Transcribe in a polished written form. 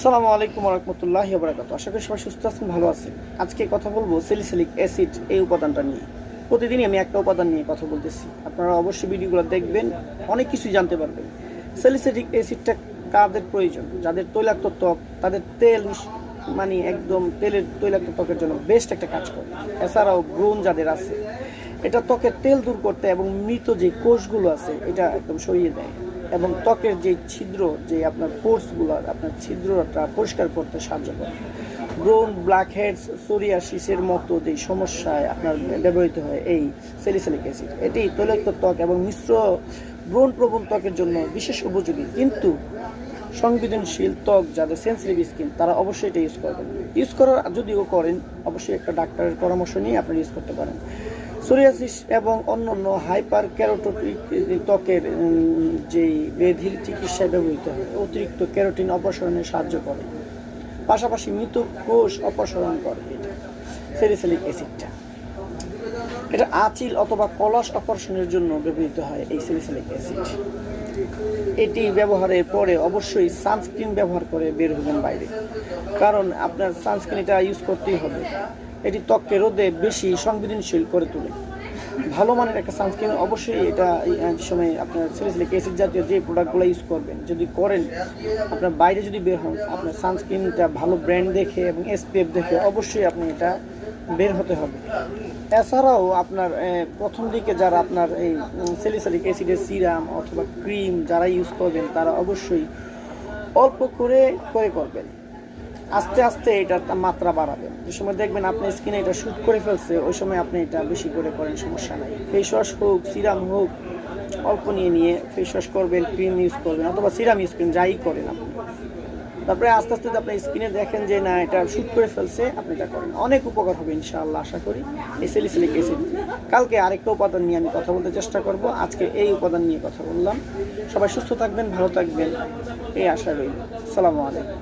আসসালামু আলাইকুম রহমতুল্লাহি ওয়া বারাকাতুহু। আশা করি সবাই সুস্থ আছেন, ভালো আছেন। আজকে কথা বলবো স্যালিসিলিক অ্যাসিড এই উপাদানটা নিয়ে। প্রতিদিনই আমি একটা উপাদান নিয়ে কথা বলতেছি, আপনারা অবশ্যই ভিডিওগুলো দেখবেন, অনেক কিছুই জানতে পারবেন। স্যালিসিলিক অ্যাসিডটা কাদের প্রয়োজন? যাদের তৈলাক্ত ত্বক, তাদের তেল মানে একদম তেলের তৈলাক্ত ত্বকের জন্য বেস্ট একটা কাজ করে। এছাড়াও ব্রণ যাদের আছে, এটা ত্বকের তেল দূর করতে এবং মৃত যে কোষগুলো আছে এটা একদম সরিয়ে দেয়, এবং ত্বকের যে ছিদ্র, যে আপনার পোর্সগুলো, আপনার ছিদ্রটা পরিষ্কার করতে সাহায্য করে। ব্রণ, ব্ল্যাক হেডস, সোরিয়াসিসের মতো যে সমস্যায় আপনার ব্যবহৃত হয় এই স্যালিসিলিক অ্যাসিড। এটি তৈলাক্ত ত্বক এবং মিশ্র ব্রণপ্রবণ ত্বকের জন্য বিশেষ উপযোগী, কিন্তু সংবেদনশীল ত্বক যাদের সেন্সিটিভ স্কিন তারা অবশ্যই এটা ইউজ করবেন। ইউজ করার যদিও করেন, অবশ্যই একটা ডাক্তারের পরামর্শ নিয়ে আপনি ইউজ করতে পারেন। সোরিয়াসিস এবং অন্যান্য হাইপার ক্যারোটিক ত্বকের যেই ব্যাধির চিকিৎসায় ব্যবহৃত হয়, অতিরিক্ত ক্যারোটিন অপসারণে সাহায্য করে, পাশাপাশি মৃত কোষ অপসারণ করে এটা স্যালিসিলিক অ্যাসিডটা। এটা আঁচিল অথবা কলস অপারেশনের জন্য ব্যবহৃত হয় এই স্যালিসিলিক অ্যাসিড। এটি ব্যবহারের পরে অবশ্যই সানস্ক্রিন ব্যবহার করে বের হবেন বাইরে, কারণ আপনার সানস্ক্রিন এটা ইউজ করতেই হবে। এটি ত্বককে রোদে বেশি সংবেদনশীল করে তোলে। ভালো মানের একটা সানস্ক্রিন অবশ্যই এটা এই সময় আপনার স্যালিসিলিক অ্যাসিড জাতীয় যে প্রোডাক্টগুলো ইউজ করবেন, যদি করেন আপনার বাইরে যদি বের হন, আপনার সানস্ক্রিনটা ভালো ব্র্যান্ড দেখে এবং এসপিএফ দেখে অবশ্যই আপনি এটা বের হতে হবে। এছাড়াও আপনার প্রথম দিকে যারা আপনার এই স্যালিসিলিক অ্যাসিডের সিরাম অথবা ক্রিম যারা ইউজ করবেন, তারা অবশ্যই অল্প করে করবেন। আস্তে আস্তে এটার মাত্রা বাড়াবেন। যে সময় দেখবেন আপনার স্কিনে এটা শ্যুট করে ফেলছে, ওই সময় আপনি এটা বেশি করে করেন, সমস্যা নাই। ফেস ওয়াশ হোক, সিরাম হোক, অল্প নিয়ে নিয়ে ফেস ওয়াশ করবেন, ক্রিম ইউজ করবেন অথবা সিরাম ইউজ করবেন, যাই করেন আপনি। তারপরে আস্তে আস্তে আপনার স্কিনে দেখেন যে না এটা শ্যুট করে ফেলছে, আপনি এটা করেন, অনেক উপকার হবে ইনশাআল্লাহ। আশা করি এই স্যালিসিলিক অ্যাসিড। কালকে আরেকটা উপাদান নিয়ে আমি কথা বলতে চেষ্টা করব, আজকে এই উপাদান নিয়ে কথা বললাম। সবাই সুস্থ থাকবেন, ভালো থাকবেন, এই আশা রইল। আসসালামু আলাইকুম।